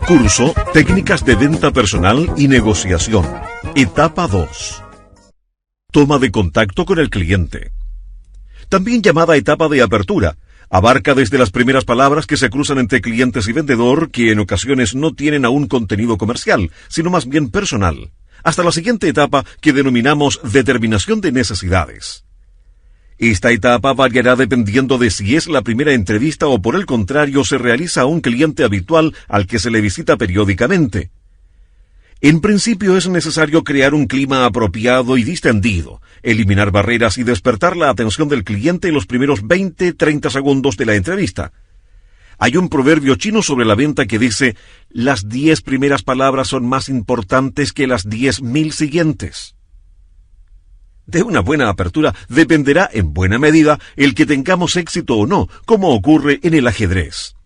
Curso Técnicas de Venta Personal y Negociación. Etapa 2. Toma de contacto con el cliente. También llamada etapa de apertura, abarca desde las primeras palabras que se cruzan entre clientes y vendedor, que en ocasiones no tienen aún contenido comercial, sino más bien personal, hasta la siguiente etapa que denominamos determinación de necesidades. Esta etapa variará dependiendo de si es la primera entrevista o por el contrario se realiza a un cliente habitual al que se le visita periódicamente. En principio es necesario crear un clima apropiado y distendido, eliminar barreras y despertar la atención del cliente en los primeros 20-30 segundos de la entrevista. Hay un proverbio chino sobre la venta que dice: las 10 primeras palabras son más importantes que las 10.000 siguientes. De una buena apertura dependerá en buena medida el que tengamos éxito o no, como ocurre en el ajedrez.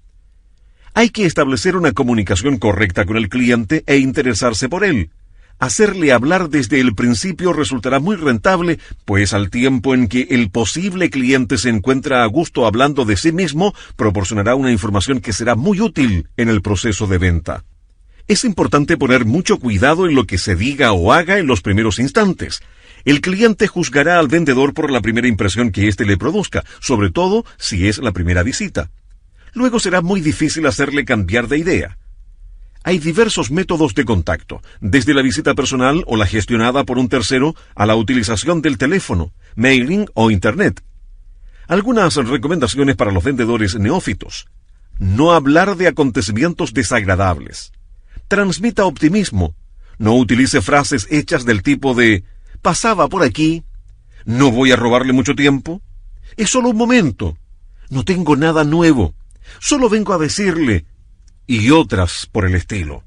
Hay que establecer una comunicación correcta con el cliente e interesarse por él. Hacerle hablar desde el principio resultará muy rentable, pues al tiempo en que el posible cliente se encuentra a gusto hablando de sí mismo, proporcionará una información que será muy útil en el proceso de venta. Es importante poner mucho cuidado en lo que se diga o haga en los primeros instantes. El cliente juzgará al vendedor por la primera impresión que éste le produzca, sobre todo si es la primera visita. Luego será muy difícil hacerle cambiar de idea. Hay diversos métodos de contacto, desde la visita personal o la gestionada por un tercero a la utilización del teléfono, mailing o internet. Algunas recomendaciones para los vendedores neófitos. No hablar de acontecimientos desagradables. Transmita optimismo. No utilice frases hechas del tipo de «pasaba por aquí», «no voy a robarle mucho tiempo», «es solo un momento», «no tengo nada nuevo», «solo vengo a decirle», y otras por el estilo.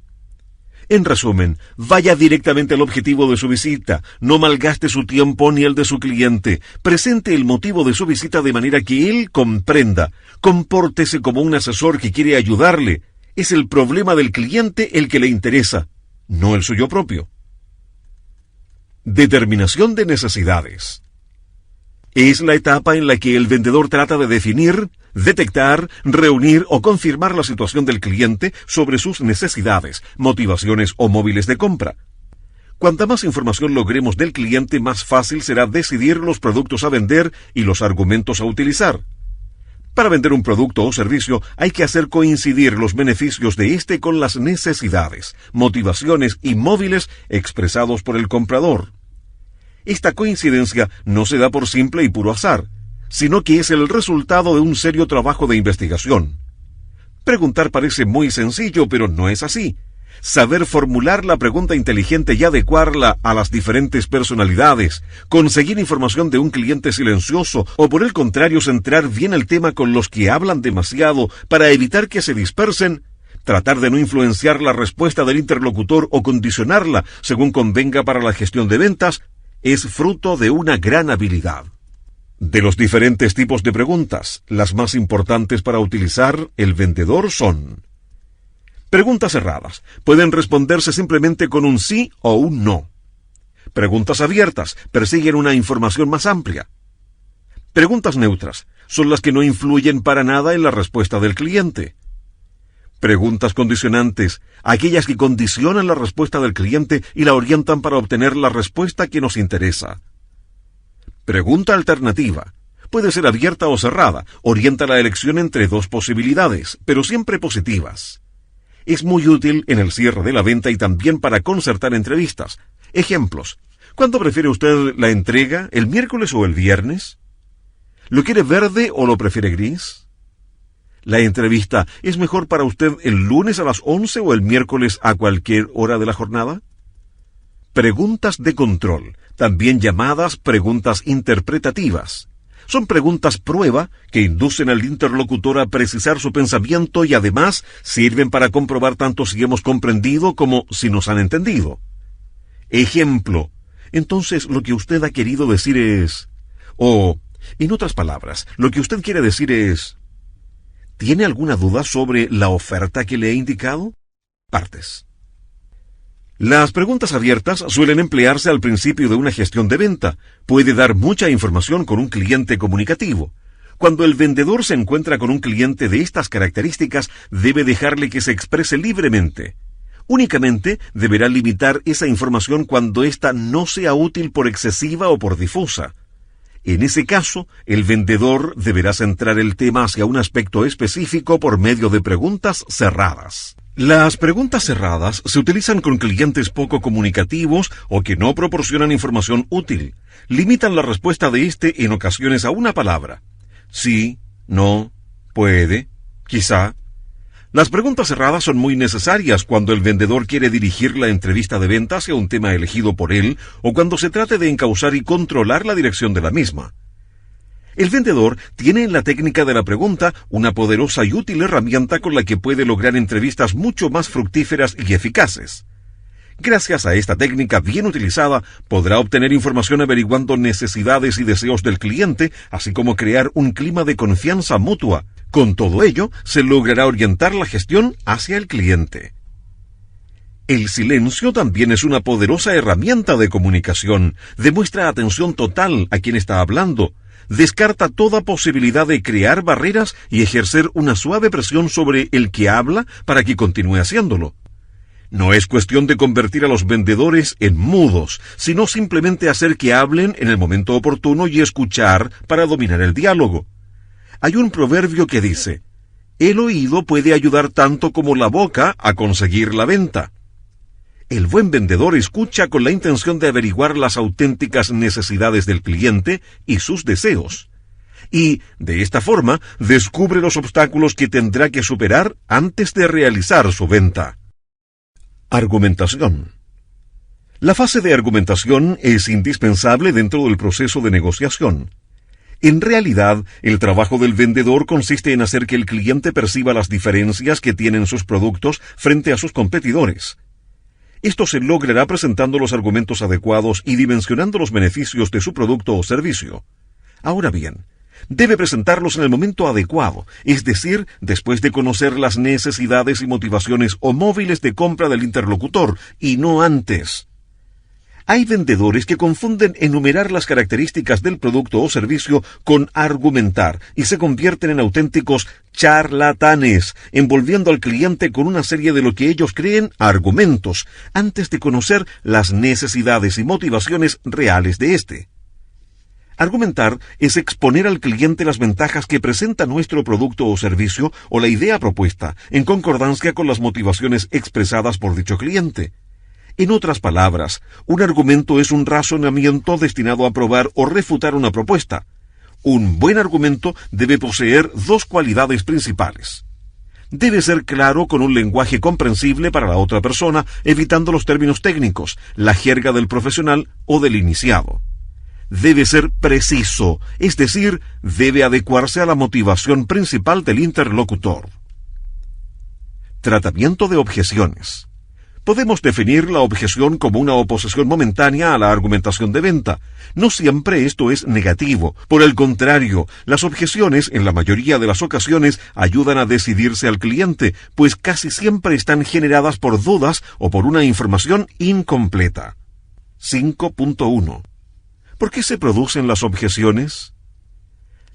En resumen, vaya directamente al objetivo de su visita, no malgaste su tiempo ni el de su cliente, presente el motivo de su visita de manera que él comprenda, compórtese como un asesor que quiere ayudarle. Es el problema del cliente el que le interesa, no el suyo propio. Determinación de necesidades. Es la etapa en la que el vendedor trata de definir, detectar, reunir o confirmar la situación del cliente sobre sus necesidades, motivaciones o móviles de compra. Cuanta más información logremos del cliente, más fácil será decidir los productos a vender y los argumentos a utilizar. Para vender un producto o servicio hay que hacer coincidir los beneficios de éste con las necesidades, motivaciones y móviles expresados por el comprador. Esta coincidencia no se da por simple y puro azar, sino que es el resultado de un serio trabajo de investigación. Preguntar parece muy sencillo, pero no es así. Saber formular la pregunta inteligente y adecuarla a las diferentes personalidades, conseguir información de un cliente silencioso o por el contrario centrar bien el tema con los que hablan demasiado para evitar que se dispersen, tratar de no influenciar la respuesta del interlocutor o condicionarla según convenga para la gestión de ventas, es fruto de una gran habilidad. De los diferentes tipos de preguntas, las más importantes para utilizar el vendedor son: preguntas cerradas. Pueden responderse simplemente con un sí o un no. Preguntas abiertas. Persiguen una información más amplia. Preguntas neutras. Son las que no influyen para nada en la respuesta del cliente. Preguntas condicionantes. Aquellas que condicionan la respuesta del cliente y la orientan para obtener la respuesta que nos interesa. Pregunta alternativa. Puede ser abierta o cerrada. Orienta la elección entre dos posibilidades, pero siempre positivas. Es muy útil en el cierre de la venta y también para concertar entrevistas. Ejemplos. ¿Cuándo prefiere usted la entrega, el miércoles o el viernes? ¿Lo quiere verde o lo prefiere gris? La entrevista, ¿es mejor para usted el lunes a las 11 o el miércoles a cualquier hora de la jornada? Preguntas de control, también llamadas preguntas interpretativas. Son preguntas prueba que inducen al interlocutor a precisar su pensamiento y además sirven para comprobar tanto si hemos comprendido como si nos han entendido. Ejemplo. Entonces, lo que usted ha querido decir es... O, en otras palabras, lo que usted quiere decir es... ¿Tiene alguna duda sobre la oferta que le he indicado? Partes. Las preguntas abiertas suelen emplearse al principio de una gestión de venta. Puede dar mucha información con un cliente comunicativo. Cuando el vendedor se encuentra con un cliente de estas características, debe dejarle que se exprese libremente. Únicamente deberá limitar esa información cuando ésta no sea útil por excesiva o por difusa. En ese caso, el vendedor deberá centrar el tema hacia un aspecto específico por medio de preguntas cerradas. Las preguntas cerradas se utilizan con clientes poco comunicativos o que no proporcionan información útil. Limitan la respuesta de éste en ocasiones a una palabra. Sí, no, puede, quizá. Las preguntas cerradas son muy necesarias cuando el vendedor quiere dirigir la entrevista de venta hacia un tema elegido por él o cuando se trate de encauzar y controlar la dirección de la misma. El vendedor tiene en la técnica de la pregunta una poderosa y útil herramienta con la que puede lograr entrevistas mucho más fructíferas y eficaces. Gracias a esta técnica bien utilizada, podrá obtener información averiguando necesidades y deseos del cliente, así como crear un clima de confianza mutua. Con todo ello, se logrará orientar la gestión hacia el cliente. El silencio también es una poderosa herramienta de comunicación. Demuestra atención total a quien está hablando. Descarta toda posibilidad de crear barreras y ejercer una suave presión sobre el que habla para que continúe haciéndolo. No es cuestión de convertir a los vendedores en mudos, sino simplemente hacer que hablen en el momento oportuno y escuchar para dominar el diálogo. Hay un proverbio que dice, el oído puede ayudar tanto como la boca a conseguir la venta. El buen vendedor escucha con la intención de averiguar las auténticas necesidades del cliente y sus deseos. Y, de esta forma, descubre los obstáculos que tendrá que superar antes de realizar su venta. Argumentación. La fase de argumentación es indispensable dentro del proceso de negociación. En realidad, el trabajo del vendedor consiste en hacer que el cliente perciba las diferencias que tienen sus productos frente a sus competidores. Esto se logrará presentando los argumentos adecuados y dimensionando los beneficios de su producto o servicio. Ahora bien, debe presentarlos en el momento adecuado, es decir, después de conocer las necesidades y motivaciones o móviles de compra del interlocutor, y no antes. Hay vendedores que confunden enumerar las características del producto o servicio con argumentar y se convierten en auténticos charlatanes, envolviendo al cliente con una serie de lo que ellos creen argumentos, antes de conocer las necesidades y motivaciones reales de éste. Argumentar es exponer al cliente las ventajas que presenta nuestro producto o servicio o la idea propuesta, en concordancia con las motivaciones expresadas por dicho cliente. En otras palabras, un argumento es un razonamiento destinado a probar o refutar una propuesta. Un buen argumento debe poseer dos cualidades principales. Debe ser claro con un lenguaje comprensible para la otra persona, evitando los términos técnicos, la jerga del profesional o del iniciado. Debe ser preciso, es decir, debe adecuarse a la motivación principal del interlocutor. Tratamiento de objeciones. Podemos definir la objeción como una oposición momentánea a la argumentación de venta. No siempre esto es negativo. Por el contrario, las objeciones, en la mayoría de las ocasiones, ayudan a decidirse al cliente, pues casi siempre están generadas por dudas o por una información incompleta. 5.1. ¿Por qué se producen las objeciones?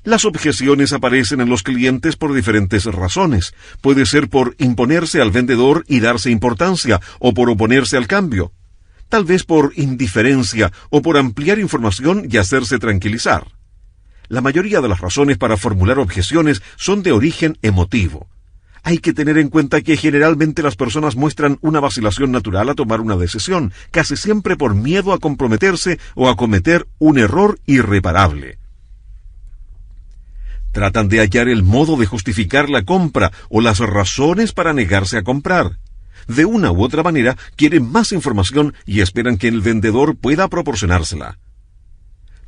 Las objeciones aparecen en los clientes por diferentes razones. Puede ser por imponerse al vendedor y darse importancia, o por oponerse al cambio. Tal vez por indiferencia, o por ampliar información y hacerse tranquilizar. La mayoría de las razones para formular objeciones son de origen emotivo. Hay que tener en cuenta que generalmente las personas muestran una vacilación natural a tomar una decisión, casi siempre por miedo a comprometerse o a cometer un error irreparable. Tratan de hallar el modo de justificar la compra o las razones para negarse a comprar. De una u otra manera, quieren más información y esperan que el vendedor pueda proporcionársela.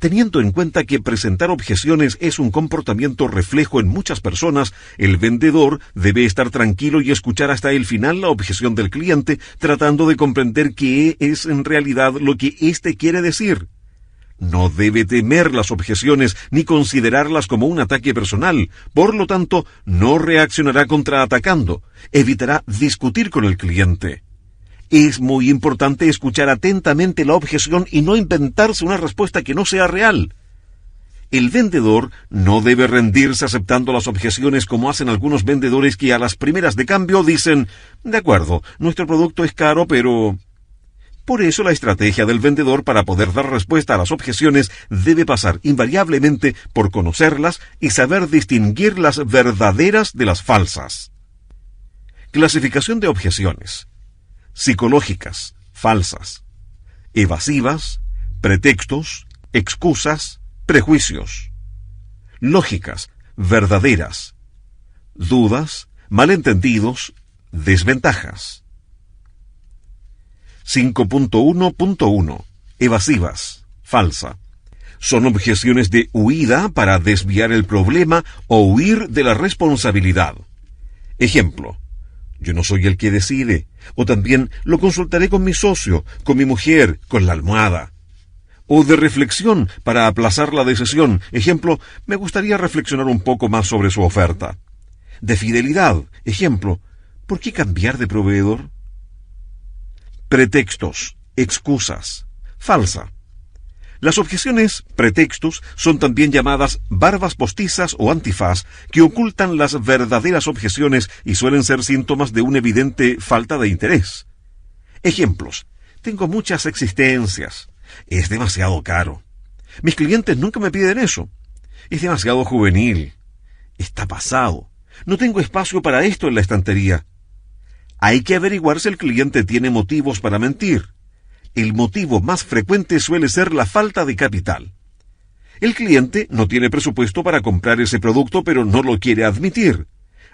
Teniendo en cuenta que presentar objeciones es un comportamiento reflejo en muchas personas, el vendedor debe estar tranquilo y escuchar hasta el final la objeción del cliente, tratando de comprender qué es en realidad lo que éste quiere decir. No debe temer las objeciones ni considerarlas como un ataque personal, por lo tanto, no reaccionará contraatacando, evitará discutir con el cliente. Es muy importante escuchar atentamente la objeción y no inventarse una respuesta que no sea real. El vendedor no debe rendirse aceptando las objeciones como hacen algunos vendedores que a las primeras de cambio dicen: de acuerdo, nuestro producto es caro, pero... Por eso la estrategia del vendedor para poder dar respuesta a las objeciones debe pasar invariablemente por conocerlas y saber distinguir las verdaderas de las falsas. Clasificación de objeciones: psicológicas, falsas; evasivas, pretextos, excusas, prejuicios; lógicas, verdaderas; dudas, malentendidos, desventajas. 5.1.1 Evasivas, falsa. Son objeciones de huida para desviar el problema o huir de la responsabilidad. Ejemplo: yo no soy el que decide, o también lo consultaré con mi socio, con mi mujer, con la almohada. O de reflexión para aplazar la decisión. Ejemplo: me gustaría reflexionar un poco más sobre su oferta. De fidelidad. Ejemplo: ¿por qué cambiar de proveedor? Pretextos, excusas, falsa. Las objeciones pretextos son también llamadas barbas postizas o antifaz, que ocultan las verdaderas objeciones y suelen ser síntomas de una evidente falta de interés. Ejemplos: tengo muchas existencias. Es demasiado caro. Mis clientes nunca me piden eso. Es demasiado juvenil. Está pasado. No tengo espacio para esto en la estantería. Hay que averiguar si el cliente tiene motivos para mentir. El motivo más frecuente suele ser la falta de capital. El cliente no tiene presupuesto para comprar ese producto, pero no lo quiere admitir.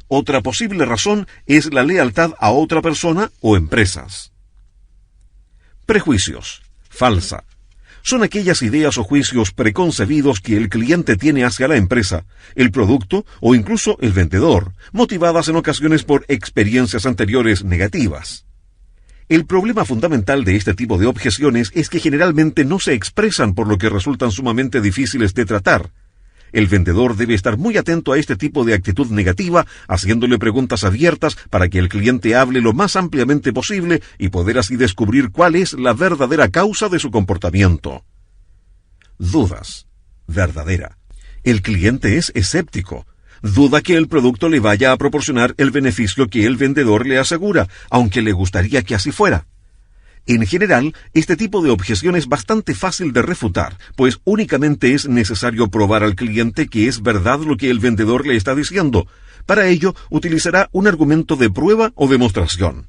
Otra posible razón es la lealtad a otra persona o empresas. Prejuicios, falsa. Son aquellas ideas o juicios preconcebidos que el cliente tiene hacia la empresa, el producto o incluso el vendedor, motivadas en ocasiones por experiencias anteriores negativas. El problema fundamental de este tipo de objeciones es que generalmente no se expresan, por lo que resultan sumamente difíciles de tratar. El vendedor debe estar muy atento a este tipo de actitud negativa, haciéndole preguntas abiertas para que el cliente hable lo más ampliamente posible y poder así descubrir cuál es la verdadera causa de su comportamiento. Dudas, verdadera. El cliente es escéptico. Duda que el producto le vaya a proporcionar el beneficio que el vendedor le asegura, aunque le gustaría que así fuera. En general, este tipo de objeción es bastante fácil de refutar, pues únicamente es necesario probar al cliente que es verdad lo que el vendedor le está diciendo. Para ello, utilizará un argumento de prueba o demostración.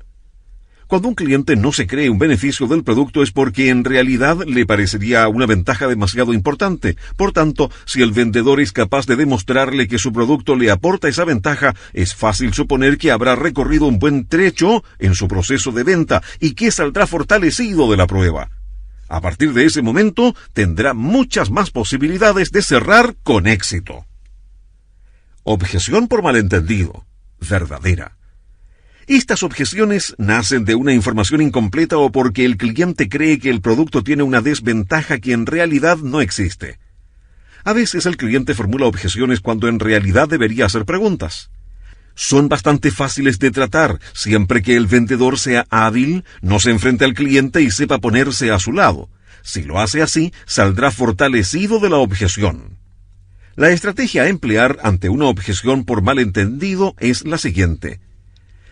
Cuando un cliente no se cree un beneficio del producto es porque en realidad le parecería una ventaja demasiado importante. Por tanto, si el vendedor es capaz de demostrarle que su producto le aporta esa ventaja, es fácil suponer que habrá recorrido un buen trecho en su proceso de venta y que saldrá fortalecido de la prueba. A partir de ese momento, tendrá muchas más posibilidades de cerrar con éxito. Objeción por malentendido, verdadera. Estas objeciones nacen de una información incompleta o porque el cliente cree que el producto tiene una desventaja que en realidad no existe. A veces el cliente formula objeciones cuando en realidad debería hacer preguntas. Son bastante fáciles de tratar, siempre que el vendedor sea hábil, no se enfrente al cliente y sepa ponerse a su lado. Si lo hace así, saldrá fortalecido de la objeción. La estrategia a emplear ante una objeción por malentendido es la siguiente: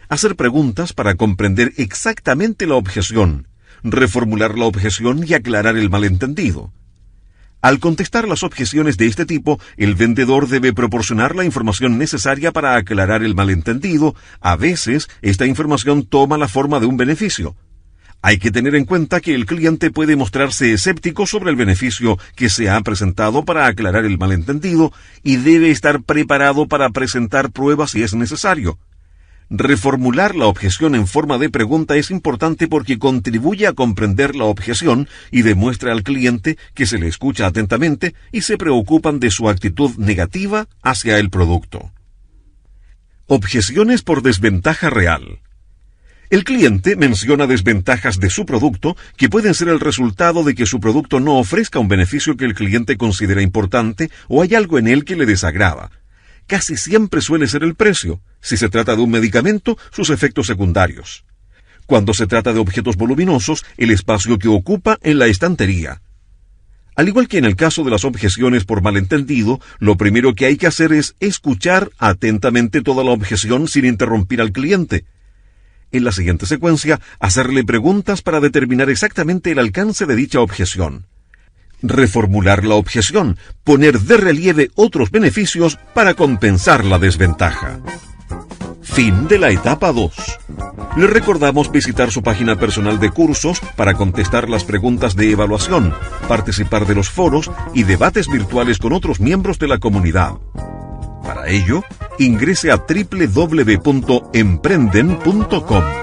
hacer preguntas para comprender exactamente la objeción, reformular la objeción y aclarar el malentendido. Al contestar las objeciones de este tipo, el vendedor debe proporcionar la información necesaria para aclarar el malentendido. A veces, esta información toma la forma de un beneficio. Hay que tener en cuenta que el cliente puede mostrarse escéptico sobre el beneficio que se ha presentado para aclarar el malentendido y debe estar preparado para presentar pruebas si es necesario. Reformular la objeción en forma de pregunta es importante porque contribuye a comprender la objeción y demuestra al cliente que se le escucha atentamente y se preocupan de su actitud negativa hacia el producto. Objeciones por desventaja real. El cliente menciona desventajas de su producto que pueden ser el resultado de que su producto no ofrezca un beneficio que el cliente considera importante o hay algo en él que le desagrada. Casi siempre suele ser el precio. Si se trata de un medicamento, sus efectos secundarios. Cuando se trata de objetos voluminosos, el espacio que ocupa en la estantería. Al igual que en el caso de las objeciones por malentendido, lo primero que hay que hacer es escuchar atentamente toda la objeción sin interrumpir al cliente. En la siguiente secuencia, hacerle preguntas para determinar exactamente el alcance de dicha objeción. Reformular la objeción, poner de relieve otros beneficios para compensar la desventaja. Fin de la etapa 2. Le recordamos visitar su página personal de cursos para contestar las preguntas de evaluación, participar de los foros y debates virtuales con otros miembros de la comunidad. Para ello, ingrese a www.emprenden.com.